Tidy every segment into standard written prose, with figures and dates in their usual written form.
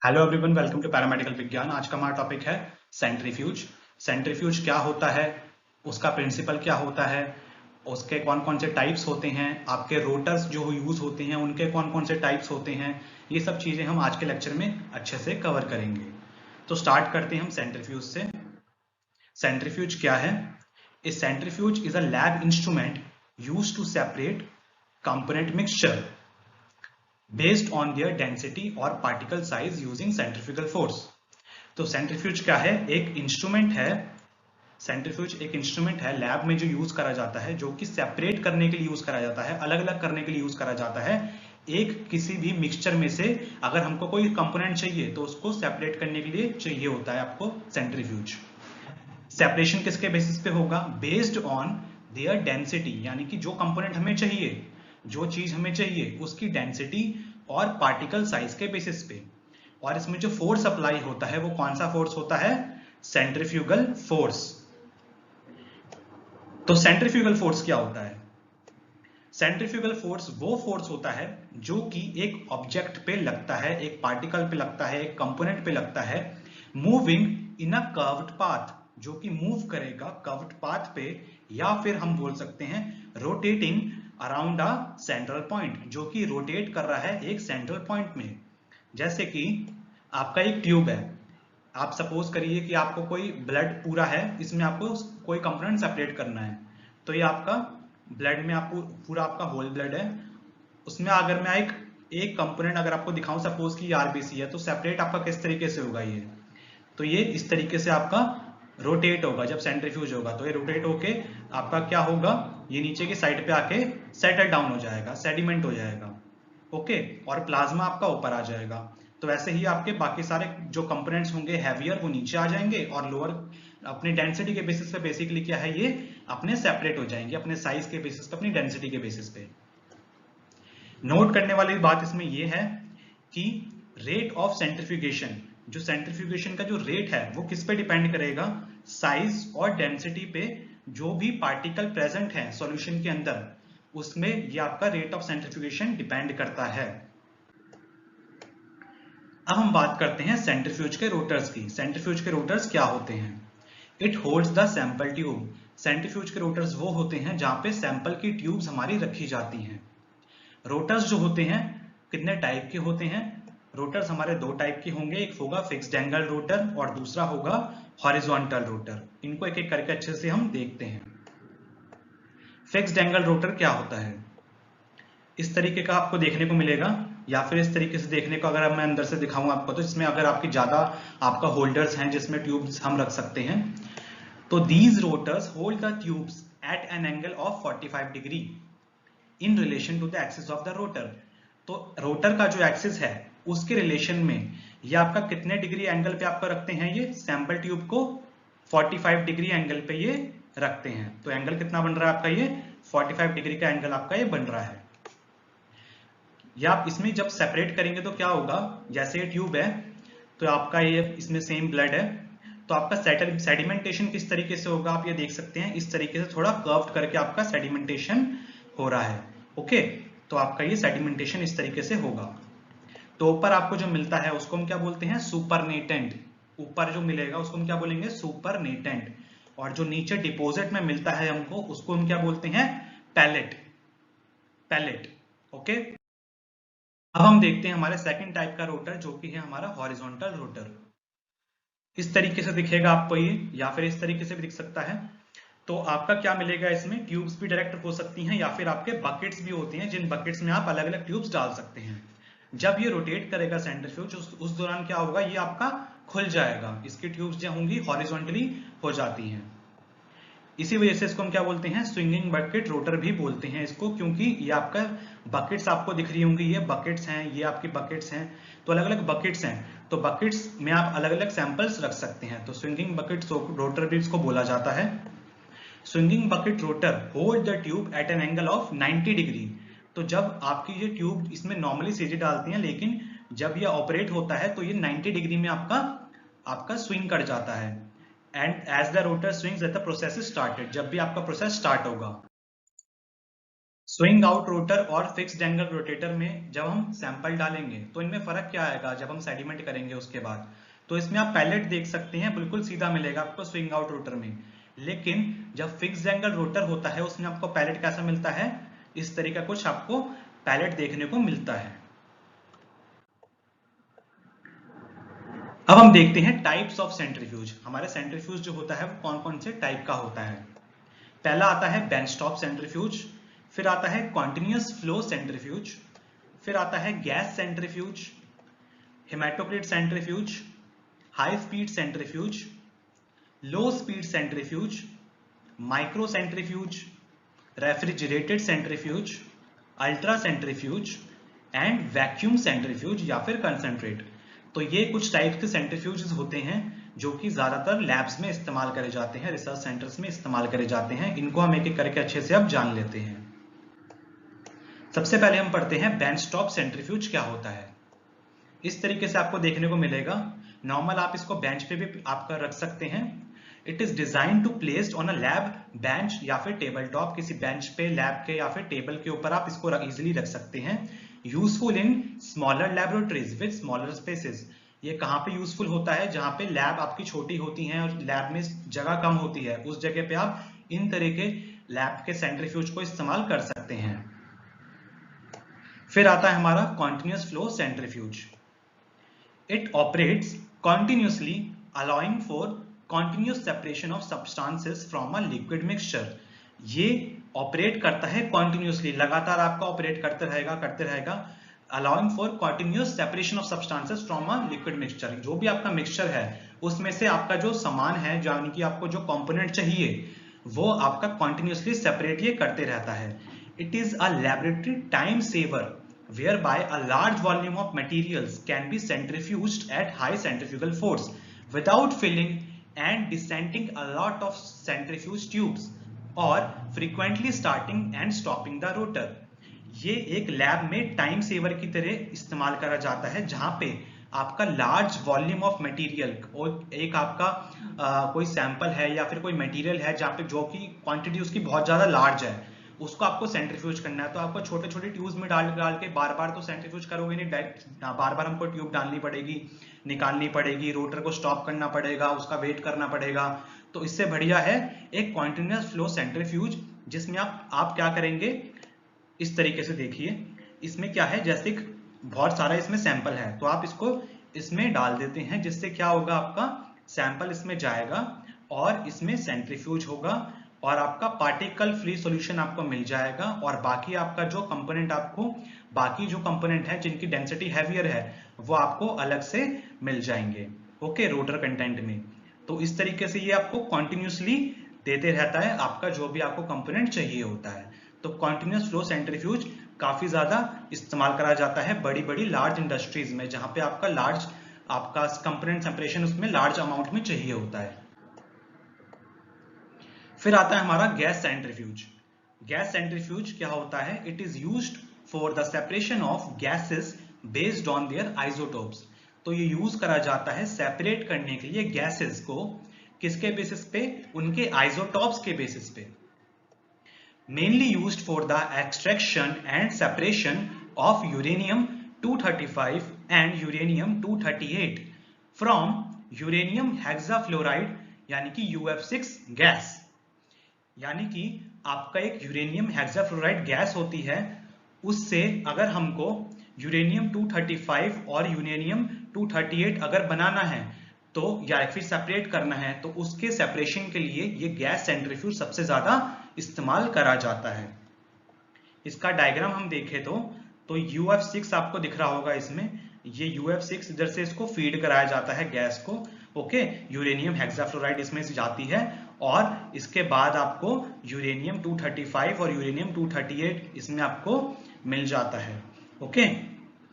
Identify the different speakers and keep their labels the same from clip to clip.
Speaker 1: Hello everyone, welcome to paramedical विज्ञान। आज का हमारा टॉपिक है सेंट्रीफ्यूज। सेंट्रीफ्यूज क्या होता है, उसका प्रिंसिपल क्या होता है, उसके कौन कौन से टाइप्स होते हैं, आपके रोटर्स जो यूज होते हैं उनके कौन कौन से टाइप्स होते हैं, ये सब चीजें हम आज के लेक्चर में अच्छे से कवर करेंगे। तो स्टार्ट करते हैं हम सेंट्रीफ्यूज से। सेंट्रीफ्यूज क्या है? A centrifuge is a lab instrument use to separate component mixture based on their density or particle size using centrifugal force। तो सेंट्रीफ्यूज क्या है? एक इंस्ट्रूमेंट है। सेंट्रीफ्यूज एक इंस्ट्रूमेंट है लैब में जो यूज करा जाता है, जो कि सेपरेट करने के लिए यूज करा जाता है, अलग अलग करने के लिए यूज करा जाता है। एक किसी भी मिक्सचर में से अगर हमको कोई कंपोनेंट चाहिए तो उसको सेपरेट करने के लिए चाहिए होता है आपको सेंट्रीफ्यूज। सेपरेशन किसके बेसिस पे होगा? बेस्ड ऑन देयर डेंसिटी, यानी कि जो कंपोनेंट हमें चाहिए, जो चीज हमें चाहिए उसकी डेंसिटी और पार्टिकल साइज के बेसिस पे। और इसमें जो फोर्स अप्लाई होता है वो कौन सा फोर्स होता है? Centrifugal force. तो सेंट्रीफ्यूगल फोर्स क्या होता है? सेंट्रीफ्यूगल फोर्स वो फोर्स होता है जो कि एक ऑब्जेक्ट पे लगता है, एक पार्टिकल पे लगता है, एक कंपोनेंट पे लगता है, moving in a curved path, जो कि मूव करेगा कर्व्ड पाथ पे, या फिर हम बोल सकते हैं rotating around a central point, जो कि रोटेट कर रहा है एक सेंट्रल पॉइंट में। जैसे कि आपका एक ट्यूब है, आप सपोज करिए कि आपको कोई ब्लड पूरा है, इसमें आपको कोई कंपोनेंट सेपरेट करना है। तो ये आपका ब्लड में आपको पूरा आपका होल ब्लड है, उसमें अगर मैं एक एक कंपोनेंट अगर आपको दिखाऊं, सपोज कि आरबीसी है, तो सेपरेट आपका किस तरीके से होगा? ये तो ये इस तरीके से आपका रोटेट होगा। जब सेंट्रीफ्यूज होगा तो ये रोटेट होके आपका क्या होगा, ये नीचे की साइड पे आके सेटल डाउन हो जाएगा, सेडिमेंट हो जाएगा। ओके, और प्लाज्मा आपका ऊपर आ जाएगा। तो वैसे ही आपके बाकी सारे जो कंपोनेंट्स होंगे हैवियर, वो नीचे आ जाएंगे, और लोअर अपनी डेंसिटी के बेसिस पे बेसिकली क्या है, ये अपने सेपरेट हो जाएंगे, अपने साइज के बेसिस पे, अपनी डेंसिटी के बेसिस पे। नोट करने वाली बात इसमें ये है कि रेट ऑफ सेंट्रीफ्यूगेशन, जो सेंट्रीफ्यूगेशन का जो रेट है वो किस पे डिपेंड करेगा? साइज और डेंसिटी पे। जो भी पार्टिकल प्रेजेंट है सॉल्यूशन के अंदर, उसमें ये आपका रेट ऑफ सेंट्रीफ्यूगेशन डिपेंड करता है। अब हम बात करते हैं सेंट्रीफ्यूज के रोटर्स की। सेंट्रीफ्यूज के रोटर्स क्या होते हैं? It holds the sample tube. Centrifuge के रोटर्स वो होते हैं जहां पे सैंपल की ट्यूब्स हमारी रखी जाती हैं। रोटर्स जो होते हैं कितने टाइप के होते हैं? रोटर्स हमारे दो टाइप के होंगे, एक होगा फिक्स्ड एंगल रोटर और दूसरा होगा हॉरिजॉन्टल रोटर। इनको एक एक करके अच्छे से हम देखते हैं। फिक्स्ड एंगल रोटर क्या होता है? इस तरीके का आपको देखने को मिलेगा, या फिर इस तरीके से देखने को अगर मैं अंदर से दिखाऊं आपको, तो इसमें अगर आपकी ज्यादा आपका होल्डर्स हैं जिसमें ट्यूब्स हम रख सकते हैं। तो these rotors hold the tubes at an angle of 45 degree in relation to the axis of the rotor. तो रोटर का जो एक्सिस है उसके रिलेशन में ये आपका कितने डिग्री एंगल पे आपका रखते हैं? ये सैंपल ट्यूब को 45 डिग्री एंगल पे ये रखते हैं। तो एंगल कितना बन रहा है आपका? ये 45 डिग्री का एंगल आपका ये बन रहा है। या आप इसमें जब सेपरेट करेंगे तो क्या होगा, जैसे ये ट्यूब है तो आपका ये इसमें सेम ब्लड है, तो आपका सेडिमेंटेशन किस तरीके से होगा आप ये देख सकते हैं। इस तरीके से थोड़ा कर्व्ड करके आपका सेडिमेंटेशन हो रहा है। ओके, तो आपका ये सेडिमेंटेशन इस तरीके से होगा। तो ऊपर आपको जो मिलता है उसको हम क्या बोलते हैं? सुपरनेटेंट। ऊपर जो मिलेगा उसको हम क्या बोलेंगे? सुपरनेटेंट। और जो नीचे डिपोजिट में मिलता है हमको, उसको हम क्या बोलते हैं? पैलेट। पैलेट। ओके, अब हम देखते हैं हमारे सेकंड टाइप का रोटर, जो कि है हमारा हॉरिजॉन्टल रोटर। इस तरीके से दिखेगा आपको ये, या फिर इस तरीके से भी दिख सकता है। तो आपका क्या मिलेगा इसमें? ट्यूब्स भी डायरेक्ट हो सकती हैं, या फिर आपके बकेट्स भी होती हैं, जिन बकेट्स में आप अलग अलग ट्यूब्स डाल सकते हैं। जब ये रोटेट करेगा सेंट्रीफ्यूज, उस दौरान क्या होगा, ये आपका खुल जाएगा। इसकी ट्यूब्स जो होंगी हॉरिजॉन्टली हो जाती हैं। इसी वजह से इसको हम क्या बोलते हैं? स्विंगिंग बकेट रोटर भी बोलते हैं इसको, क्योंकि ये आपका बकेट्स आपको दिख रही होंगी, ये बकेट्स हैं, ये आपकी बकेट्स हैं। तो अलग अलग बकेट्स हैं, तो बकेट्स में आप अलग अलग सैंपल्स रख सकते हैं। तो स्विंगिंग बकेट रोटर भी इसको बोला जाता है। Swinging bucket rotor hold the tube at an angle of 90 degree. तो जब आपकी ये ट्यूब इसमें नॉर्मली सीधी डालती है, लेकिन जब ये ऑपरेट होता है तो ये 90 डिग्री में आपका आपका स्विंग कर जाता है। And as the rotor swings the process is started, जब भी आपका प्रोसेस स्टार्ट होगा। स्विंग आउट रोटर और फिक्स्ड एंगल रोटेटर में जब हम सैंपल डालेंगे तो इनमें फर्क क्या आएगा जब हम सेडिमेंट करेंगे उसके बाद। तो इसमें आप पैलेट देख सकते हैं, बिल्कुल सीधा मिलेगा आपको स्विंग आउट रोटर में। लेकिन जब फिक्स्ड एंगल रोटर होता है उसमें आपको पैलेट कैसा मिलता है, इस तरीके का कुछ आपको पैलेट देखने को मिलता है। अब हम देखते हैं टाइप्स ऑफ सेंट्रीफ्यूज। हमारे सेंट्रीफ्यूज जो होता है वो कौन कौन से टाइप का होता है। पहला आता है बेंच टॉप सेंट्रीफ्यूज, फिर आता है कॉन्टिन्यूअस फ्लो सेंट्रीफ्यूज, फिर आता है gas centrifuge, haematocrit centrifuge, high speed centrifuge, low speed centrifuge, micro centrifuge, refrigerated centrifuge, ultra centrifuge and vacuum centrifuge या फिर कंसंट्रेट। तो ये कुछ टाइप के सेंट्रीफ्यूज होते हैं जो कि ज्यादातर लैब्स में इस्तेमाल करे जाते हैं, रिसर्च सेंटर्स में इस्तेमाल करे जाते हैं। इनको हम एक एक करके अच्छे से अब जान लेते हैं। सबसे पहले हम पढ़ते हैं बेंच टॉप सेंट्रीफ्यूज क्या होता है। इस तरीके से आपको देखने को मिलेगा। नॉर्मल आप इसको बेंच पे भी आपका रख सकते हैं। It is design to placed on a lab bench या फिर टेबल टॉप, किसी बेंच पे लैब के या फिर टेबल के ऊपर आप इसको इजीली रख सकते हैं। Useful in smaller laboratories with smaller spaces. ये कहाँ पे यूजफुल होता है, जहां पे लैब आपकी छोटी होती है और लैब में जगह कम होती है, उस जगह पे आप इन तरह के लैब के सेंट्रीफ्यूज को इस्तेमाल कर सकते हैं। फिर आता है हमारा continuous flow centrifuge. It operates continuously allowing for continuous separation of substances from a liquid mixture। ये ऑपरेट करता है कॉन्टिन्यूसली, लगातार आपका ऑपरेट करते रहेगा allowing for continuous separation of substances from a liquid mixture। जो भी आपका मिक्सचर है उसमें से आपका जो सामान है, यानी कि आपको जो कंपोनेंट चाहिए, वो आपका कॉन्टिन्यूसली सेपरेट ये करते रहता है। It is a laboratory time saver whereby a large volume of materials can be centrifuged at high centrifugal force without filling and dissenting a lot of centrifuge tubes or frequently starting and stopping the rotor। ये एक lab में time saver की तरह इस्तेमाल करा जाता है, जहां पे आपका लार्ज वॉल्यूम ऑफ मटेरियल, एक आपका कोई सैंपल है या फिर कोई मटेरियल है जहां पे जो कि क्वांटिटी उसकी बहुत ज्यादा लार्ज है, उसको आपको सेंट्रीफ्यूज करना है। तो आपको छोटे छोटे ट्यूब्स में डाल के बार बार तो सेंट्रीफ्यूज करोगे नहीं, डायरेक्ट बार बार हमको ट्यूब डालनी पड़ेगी, निकालनी पड़ेगी, रोटर को स्टॉप करना पड़ेगा, उसका वेट करना पड़ेगा। तो इससे बढ़िया है एक कॉन्टिन्यूअस फ्लो सेंट्रीफ्यूज, जिसमें आप क्या करेंगे, इस तरीके से देखिए। इसमें क्या है, जैसे बहुत सारा इसमें सैंपल है तो आप इसको इसमें डाल देते हैं, जिससे क्या होगा, आपका सैंपल इसमें जाएगा और इसमें सेंट्रीफ्यूज होगा और आपका पार्टिकल फ्री सॉल्यूशन आपको मिल जाएगा। और बाकी आपका जो कंपोनेंट बाकी जो कंपोनेंट है जिनकी डेंसिटी हैवियर है वो आपको अलग से मिल जाएंगे, ओके, रोटर कंटेंट में। तो इस तरीके से ये आपको कॉन्टिन्यूसली देते रहता है आपका जो भी आपको कंपोनेंट चाहिए होता है। तो कॉन्टिन्यूअस फ्लो सेंट्रीफ्यूज काफी ज्यादा इस्तेमाल करा जाता है बड़ी बड़ी लार्ज इंडस्ट्रीज में, जहां पे आपका कंपोनेंट सेपरेशन उसमें लार्ज अमाउंट में चाहिए होता है। फिर आता है हमारा गैस सेंट्रीफ्यूज। गैस सेंट्रीफ्यूज क्या होता है, it is used for the separation of gases based on their isotopes. तो ये यूज करा जाता है सेपरेट करने के लिए गैसेस को, किसके बेसिस पे, उनके आइसोटोप्स के बेसिस पे। Mainly used for the extraction and separation of uranium 235 and uranium 238 from uranium hexafluoride यानी कि UF6 गैस। यानी कि आपका एक यूरेनियम हेक्साफ्लोराइड गैस होती है, उससे अगर हमको यूरेनियम 235 और यूरेनियम 238 अगर बनाना है तो या फिर सेपरेट करना है, तो उसके सेपरेशन के लिए ये गैस सेंट्रीफ्यूज सबसे ज्यादा इस्तेमाल करा जाता है। इसका डायग्राम हम देखें तो UF6 आपको दिख रहा होगा इसमें, ये UF6 इधर से इसको फीड कराया जाता है गैस को, ओके, यूरेनियम हेक्साफ्लोराइड इसमें से जाती है और इसके बाद आपको यूरेनियम 235 और यूरेनियम 238 इसमें आपको मिल जाता है, ओके।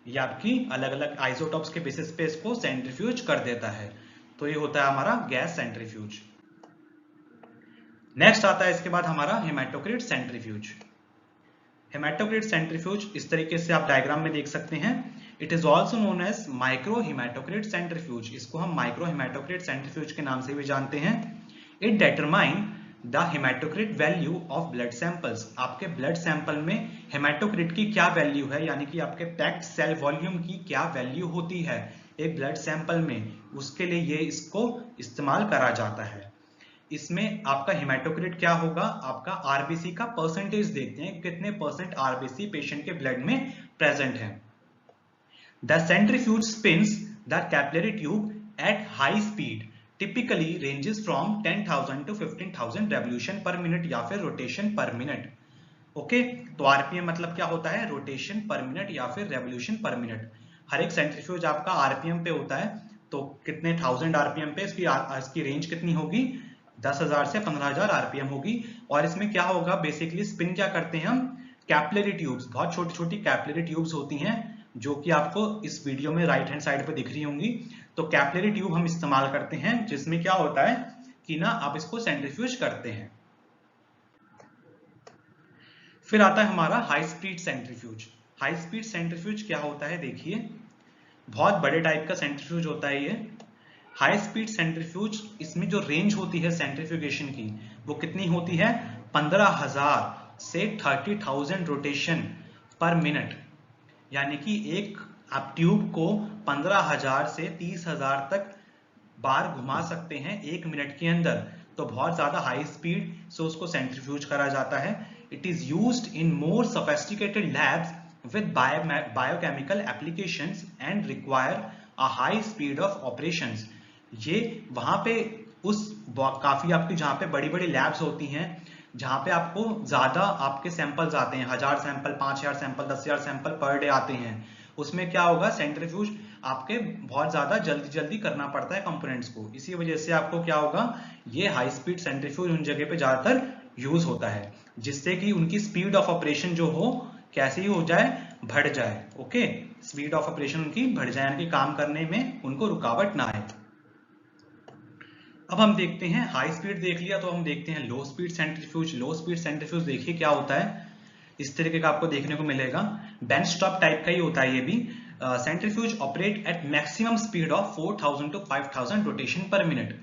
Speaker 1: ये आपकी अलग अलग आइसोटॉप्स के बेसिस पे इसको सेंट्रीफ्यूज कर देता है। तो ये होता है हमारा गैस सेंट्रीफ्यूज। नेक्स्ट आता है इसके बाद हमारा हेमेटोक्रिट सेंट्रीफ्यूज। हेमेटोक्रिट सेंट्रीफ्यूज इस तरीके से आप डायग्राम में देख सकते हैं। It is also known as micro haematocrit centrifuge. इसको हम माइक्रो हेमेटोक्रिट सेंट्रीफ्यूज के नाम से भी जानते हैं। It determine the haematocrit value of blood samples, आपके ब्लड सैंपल में हेमाटोक्रिट की क्या वैल्यू है, यानी कि आपके पैक्ड सेल वॉल्यूम की क्या वैल्यू होती है एक ब्लड सैंपल में, उसके लिए ये इसको इस्तेमाल करा जाता है। इसमें आपका हेमाटोक्रिट क्या होगा, आपका आरबीसी का परसेंटेज देखते हैं, कितने परसेंट आरबीसी पेशेंट के ब्लड में प्रेजेंट है। The centrifuge spins the capillary tube at high speed, typically ranges from 10,000 to 15,000 revolution per minute या फिर रोटेशन पर मिनट। ओके, तो आरपीएम मतलब क्या होता है, रोटेशन पर मिनट या फिर रेवोल्यूशन पर मिनट। हर एक सेंट्रीफ्यूज आपका आरपीएम पे होता है, तो कितने 1000 आरपीएम पे इसकी रेंज कितनी होगी, 10,000 से 15,000 आरपीएम होगी। और इसमें क्या होगा, बेसिकली स्पिन क्या करते हैं हम, कैपिलरी ट्यूब्स, बहुत छोटी छोटी कैपिलरी ट्यूब्स होती हैं जो कि आपको इस वीडियो में राइट हैंड साइड पे दिख रही होंगी। तो कैपिलरी ट्यूब हम इस्तेमाल करते हैं, जिसमें क्या होता है कि ना आप इसको सेंट्रीफ्यूज करते हैं। फिर आता है हमारा high speed centrifuge. High speed centrifuge क्या होता है, देखिए बहुत बड़े टाइप का सेंट्रीफ्यूज होता है ये हाई स्पीड सेंट्रीफ्यूज। इसमें जो रेंज होती है सेंट्रीफ्यूगेशन की वो कितनी होती है, 15,000 से 30,000 रोटेशन पर मिनट, यानी कि एक आप ट्यूब को 15,000 से 30,000 तक बार घुमा सकते हैं 1 मिनट के अंदर। तो बहुत ज्यादा हाई स्पीड से उसको सेंट्रीफ्यूज करा जाता है। It is used in more sophisticated labs with biochemical applications and require a high speed of operations. ये वहां पे काफी आपकी जहां पे बड़ी बड़ी लैब्स होती हैं, जहां पे आपको ज्यादा आपके सैंपल्स आते हैं, 1000 sample, 5000 sample, 10,000 sample per day आते हैं, उसमें क्या होगा, सेंट्रीफ्यूज आपके बहुत ज्यादा जल्दी जल्दी करना पड़ता है कंपोनेंट्स को। इसी वजह से आपको क्या होगा, ये हाई स्पीड सेंट्रीफ्यूज उन जगह पे ज्यादातर यूज होता है, जिससे कि उनकी स्पीड ऑफ ऑपरेशन जो हो कैसे ही हो जाए, बढ़ जाए। ओके, स्पीड ऑफ ऑपरेशन उनकी बढ़ जाए, यानी कि काम करने में उनको रुकावट ना आए। अब हम देखते हैं, हाई स्पीड देख लिया, तो हम देखते हैं लो स्पीड सेंट्रीफ्यूज। लो स्पीड सेंट्रीफ्यूज देखिए क्या होता है, इस तरीके का आपको देखने को मिलेगा, बेंच स्टॉप टाइप का ही होता है ये भी। Centrifuge operate at maximum speed of 4,000 to 5,000 rotation per minute.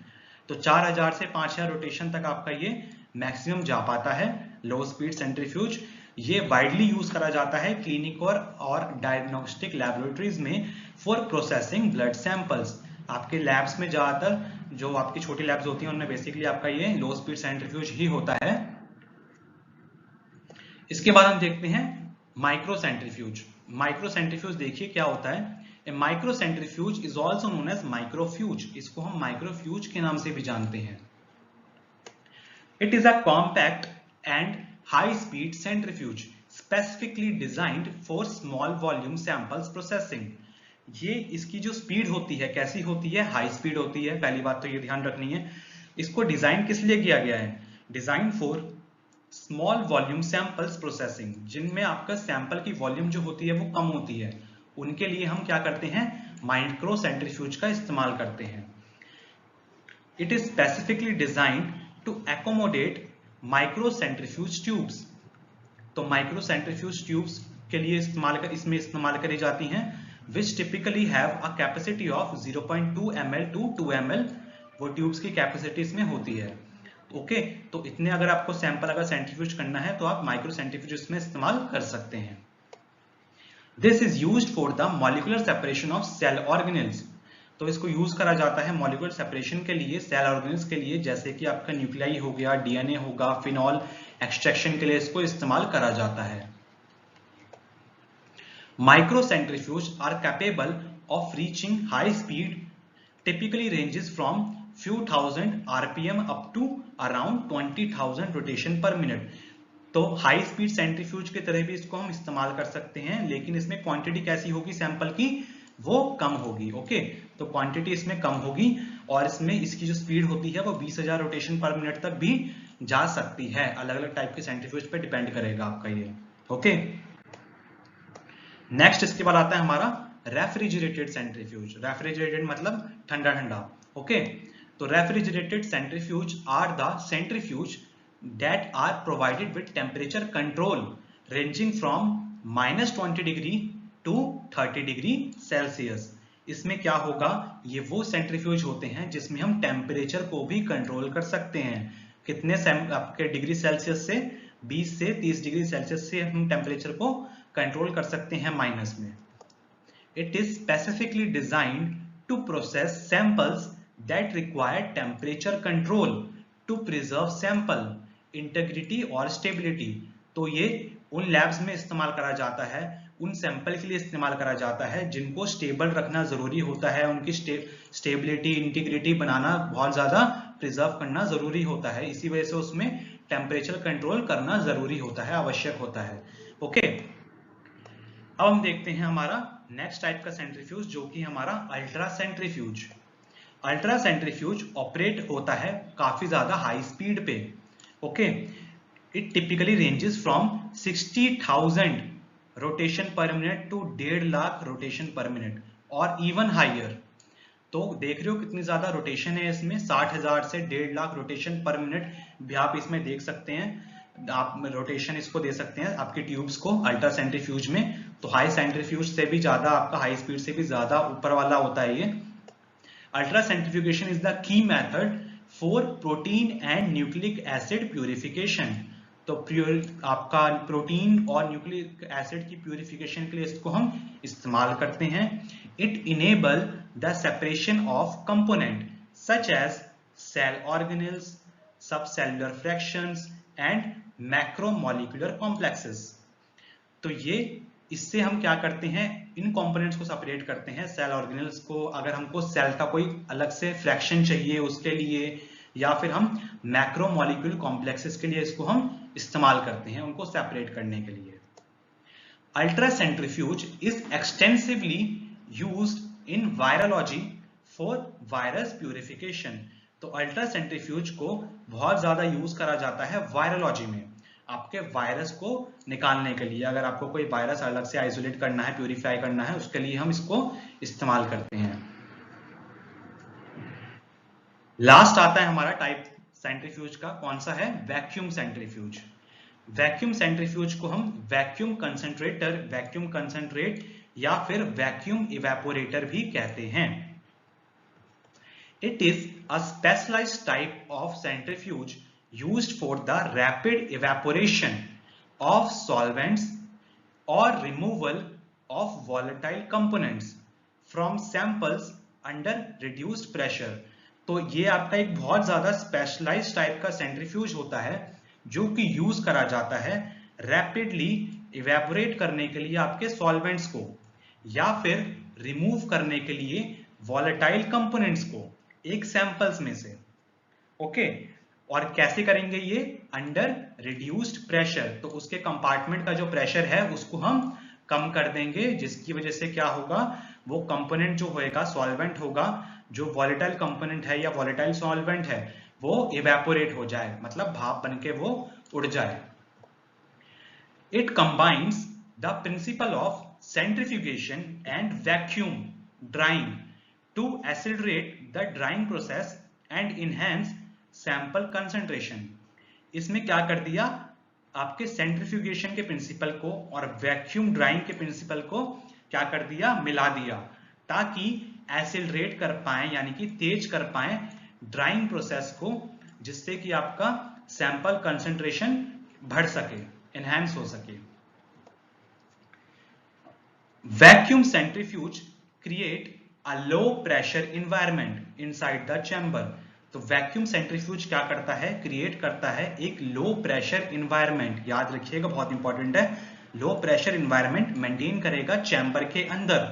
Speaker 1: तो 4,000 से 5,000 रोटेशन तक आपका ये मैक्सिमम जा पाता है लो स्पीड सेंट्रीफ्यूज। ये वाइडली यूज करा जाता है क्लिनिक और डायग्नोस्टिक लैबोरेटरीज में फॉर प्रोसेसिंग ब्लड सैंपल्स। आपके लैब्स में ज्यादातर जो आपकी छोटी लैब्स होती हैं उनमें बेसिकली आपका ये लो स्पीड सेंट्रीफ्यूज ही होता है। इसके बाद हम देखते हैं माइक्रो सेंट्रीफ्यूज। माइक्रो सेंट्रीफ्यूज देखिए क्या होता है, a micro centrifuge is also known as microfuge. इसको हम माइक्रोफ्यूज के नाम से भी जानते हैं। It is a compact and high speed centrifuge specifically designed for small volume samples processing. ये इसकी जो स्पीड होती है कैसी होती है, हाई स्पीड होती है, पहली बात तो ये ध्यान रखनी है। इसको डिजाइन किस लिए किया गया है, design for small volume samples processing, जिनमें आपका सैंपल की वॉल्यूम जो होती है वो कम होती है, उनके लिए हम क्या करते हैं, माइक्रो सेंट्रीफ्यूज का इस्तेमाल करते हैं। It is specifically designed to accommodate micro centrifuge tubes. तो माइक्रो सेंट्रीफ्यूज ट्यूब्स के लिए इसमें इस्तेमाल करी जाती हैं, which typically have a capacity of 0.2 ml to 2 ml, वो ट्यूब्स की कैपेसिटी इसमें होती है। ओके, तो इतने अगर आपको सैंपल अगर सेंट्रीफ्यूज करना है तो आप माइक्रो सेंट्रीफ्यूज इसमें इस्तेमाल कर सकते हैं। This is used for the molecular separation of cell organelles. तो इसको यूज करा जाता है मॉलिक्यूलर सेपरेशन के लिए, सेल ऑर्गेनेल्स के लिए, जैसे कि आपका न्यूक्लियाई हो गया, डीएनए होगा, फिनॉल एक्सट्रैक्शन के लिए इसको इस्तेमाल करा जाता है। Microcentrifuges are capable of reaching high speed, typically ranges from few thousand RPM up to around 20,000 rotation per minute। तो हाई स्पीड सेंट्रीफ्यूज की तरह भी इसको हम इस्तेमाल कर सकते हैं, लेकिन इसमें क्वांटिटी कैसी होगी सैंपल की, वो कम होगी। ओके, तो क्वांटिटी इसमें कम होगी और इसमें इसकी जो स्पीड होती है वो 20,000 रोटेशन पर मिनट तक भी जा सकती है। अलग अलग टाइप के सेंट्रीफ्यूज पे डिपेंड करेगा आपका ये। ओके, नेक्स्ट इसके बाद आता है हमारा रेफ्रिजरेटेड सेंट्रीफ्यूज। रेफ्रिजरेटेड मतलब ठंडा ठंडा। ओके, तो refrigerated centrifuge are the centrifuge that are provided with temperature control ranging from -20 degree to 30 degree Celsius. इसमें क्या होगा, ये वो सेंट्रीफ्यूज होते हैं जिसमें हम टेम्परेचर को भी कंट्रोल कर सकते हैं। कितने आपके डिग्री सेल्सियस से, 20 से 30 डिग्री सेल्सियस से हम टेम्परेचर को कंट्रोल कर सकते हैं माइनस में। It is specifically designed to process samples that require temperature control to preserve sample integrity और स्टेबिलिटी। तो ये उन लैब्स में इस्तेमाल करा जाता है, उन सैंपल के लिए इस्तेमाल करा जाता है जिनको स्टेबल रखना जरूरी होता है, उनकी स्टेबिलिटी इंटीग्रिटी बनाना बहुत ज्यादा प्रिजर्व करना जरूरी होता है, इसी वजह से उसमें टेम्परेचर कंट्रोल करना जरूरी होता है, आवश्यक होता है। ओके, अब हम देखते हैं हमारा नेक्स्ट टाइप का सेंट्रीफ्यूज, जो कि हमारा ultra centrifuge. Ultra centrifuge operate होता है काफी ज्यादा हाई स्पीड पे। Okay, it typically ranges from 60,000 rotation per minute to 1.5 lakh rotation per minute और इवन हाइयर। तो देख रहे हो कितनी ज्यादा रोटेशन है इसमें, 60,000 से 1.5 लाख रोटेशन पर मिनट भी आप इसमें देख सकते हैं। आप रोटेशन इसको दे सकते हैं आपकी ट्यूब्स को अल्ट्रा सेंट्रीफ्यूज में। तो हाई सेंट्रीफ्यूज से भी ज्यादा, आपका हाई स्पीड से भी ज्यादा ऊपर वाला होता है ये। Ultra centrifugation is the key method for protein and nucleic acid purification. तो आपका प्रोटीन और न्यूक्लिक एसिड की प्यूरिफिकेशन के लिए इसको हम इस्तेमाल करते हैं। It enable the separation of component such as cell organelles, subcellular fractions and macromolecular complexes. तो ये इससे हम क्या करते हैं, इन कंपोनेंट्स को सेपरेट करते हैं, सेल ऑर्गेनेल्स को, अगर हमको सेल का कोई अलग से फ्रैक्शन चाहिए उसके लिए, या फिर हम मैक्रोमोलिक्यूल कॉम्प्लेक्सेस के लिए इसको हम इस्तेमाल करते हैं, उनको सेपरेट करने के लिए। Ultra centrifuge is extensively used in virology for virus purification. तो अल्ट्रा सेंट्रीफ्यूज को बहुत ज्यादा यूज करा जाता है वायरोलॉजी में, आपके वायरस को निकालने के लिए। अगर आपको कोई वायरस अलग से आइसोलेट करना है, प्यूरिफाई करना है, उसके लिए हम इसको इस्तेमाल करते हैं। लास्ट आता है हमारा टाइप सेंट्रीफ्यूज का, कौन सा है, वैक्यूम सेंट्रीफ्यूज। वैक्यूम सेंट्रीफ्यूज को हम वैक्यूम कंसंट्रेटर, वैक्यूम कंसंट्रेट या फिर वैक्यूम इवेपोरेटर भी कहते हैं। It is a specialized type of centrifuge used for the rapid evaporation of solvents or removal of volatile components from samples under reduced pressure। तो ये आपका एक बहुत ज्यादा स्पेशलाइज्ड टाइप का सेंट्रीफ्यूज होता है जो कि यूज करा जाता है रैपिडली इवेपोरेट करने के लिए आपके सॉल्वेंट्स को, या फिर रिमूव करने के लिए वॉलेटाइल कंपोनेंट्स को एक सैंपल्स में से। ओके, और कैसे करेंगे ये, अंडर रिड्यूस्ड प्रेशर। तो उसके कंपार्टमेंट का जो प्रेशर है उसको हम कम कर देंगे, जिसकी वजह से क्या होगा, वो कंपोनेंट जो होएगा, सॉल्वेंट होगा, जो वॉलेटाइल कंपोनेंट है या वॉलेटाइल सॉल्वेंट है, वो इवेपोरेट हो जाए, मतलब भाप बनके वो उड़ जाए। It combines the principle of centrifugation and vacuum drying to accelerate the drying process and enhance sample concentration. इसमें क्या कर दिया, आपके सेंट्रीफ्यूगेशन के प्रिंसिपल को और वैक्यूम ड्राइंग के प्रिंसिपल को क्या कर दिया, मिला दिया, ताकि एक्सेलरेट कर पाए, यानी कि तेज कर पाए ड्राइंग प्रोसेस को, जिससे कि आपका सैंपल कंसंट्रेशन बढ़ सके, एनहांस हो सके। Vacuum centrifuge create a low pressure environment inside the chamber. तो वैक्यूम सेंट्रीफ्यूज क्या करता है, क्रिएट करता है एक लो प्रेशर इन्वायरमेंट, याद रखिएगा बहुत इंपॉर्टेंट है, लो प्रेशर इन्वायरमेंट मेंटेन करेगा चैम्बर के अंदर,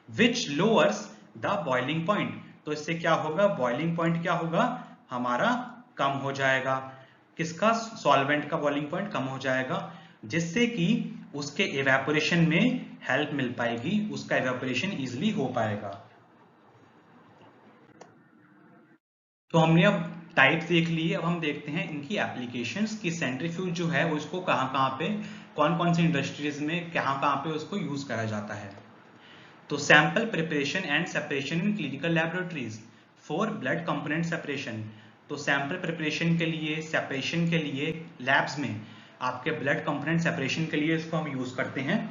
Speaker 1: विच लोअर्स द बॉइलिंग पॉइंट। तो इससे क्या होगा, बॉइलिंग पॉइंट क्या होगा हमारा, कम हो जाएगा, किसका, सॉल्वेंट का बॉइलिंग पॉइंट कम हो जाएगा, जिससे कि उसके इवेपोरेशन में हेल्प मिल पाएगी, उसका इवेपोरेशन इजिली हो पाएगा। तो हमने अब टाइप देख ली, अब हम देखते हैं इनकी एप्लीकेशंस कि सेंट्रीफ्यूज जो है वो इसको कहाँ पे, कौन कौन सी इंडस्ट्रीज में कहाँ पे उसको यूज करा जाता है। तो sample preparation and separation in clinical laboratories for blood component separation. तो सैंपल प्रिपरेशन के लिए, सेपरेशन के लिए लैब्स में आपके ब्लड कंपोनेंट सेपरेशन के लिए इसको हम यूज करते हैं।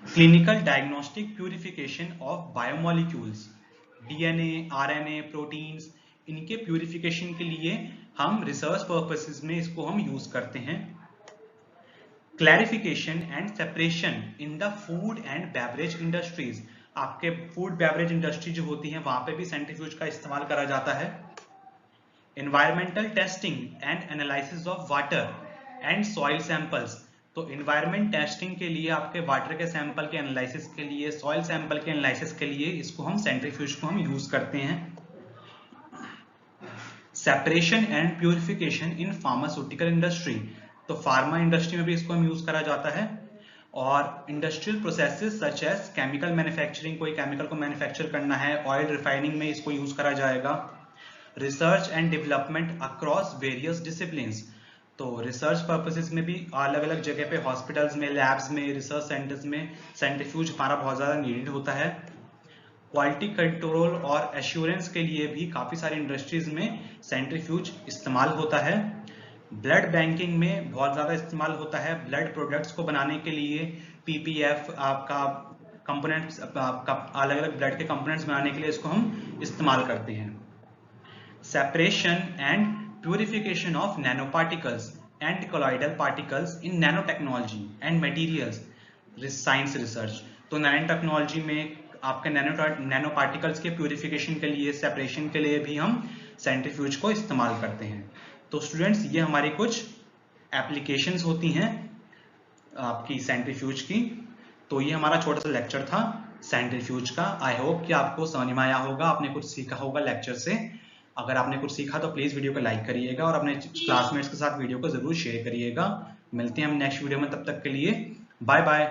Speaker 1: Clinical diagnostic purification of biomolecules, DNA, RNA, proteins, इनके प्यूरिफिकेशन के लिए हम रिसर्च पर्पसेस में इसको हम यूज करते हैं। Clarification and separation in the food and beverage industries, आपके फूड बेवरेज इंडस्ट्री जो होती है वहां पे भी सेंट्रीफ्यूज का इस्तेमाल करा जाता है। Environmental testing and analysis of water and soil samples, तो एनवायरमेंट टेस्टिंग के लिए आपके वाटर के सैंपल के एनालिसिस के लिए, सॉइल सैंपल के एनालिसिस के लिए इसको हम सेंट्रीफ्यूज को हम यूज करते हैं। Separation and purification in pharmaceutical industry, तो फार्मा इंडस्ट्री में भी इसको हम यूज करा जाता है। और industrial processes such as chemical manufacturing, कोई केमिकल को मैन्युफैक्चर करना है, ऑयल रिफाइनिंग में इसको यूज करा जाएगा। Research and development across various disciplines, तो रिसर्च पर्पसेस में भी अलग अलग जगह पे हॉस्पिटल्स में, लैब्स में, रिसर्च सेंटर्स में सेंट्रीफ्यूज हमारा बहुत ज़्यादा नीडेड होता है। क्वालिटी कंट्रोल और एश्योरेंस के लिए भी काफ़ी सारी इंडस्ट्रीज में सेंट्रीफ्यूज इस्तेमाल होता है। ब्लड बैंकिंग में बहुत ज़्यादा इस्तेमाल होता है, ब्लड प्रोडक्ट्स को बनाने के लिए पीपीएफ आपका कंपोनेंट्स, आपका अलग अलग ब्लड के कंपोनेंट्स बनाने के लिए इसको हम इस्तेमाल करते हैं। Separation and purification of nanoparticles and colloidal particles in nanotechnology and materials science research, तो नैनो टेक्नोलॉजी में आपके नैनो पार्टिकल्स के प्यूरिफिकेशन के लिए, सेपरेशन के लिए भी हम सेंट्रीफ्यूज को इस्तेमाल करते हैं। तो स्टूडेंट्स ये हमारी कुछ एप्लीकेशंस होती हैं आपकी सेंट्रीफ्यूज की। तो ये हमारा छोटा सा लेक्चर था सेंट्रीफ्यूज का। आई होप कि आपको समझ में आया होगा, आपने कुछ सीखा होगा लेक्चर से। अगर आपने कुछ सीखा तो प्लीज वीडियो को लाइक करिएगा और अपने क्लासमेट्स के साथ वीडियो को जरूर शेयर करिएगा। मिलते हैं हम नेक्स्ट वीडियो में, तब तक के लिए बाय बाय।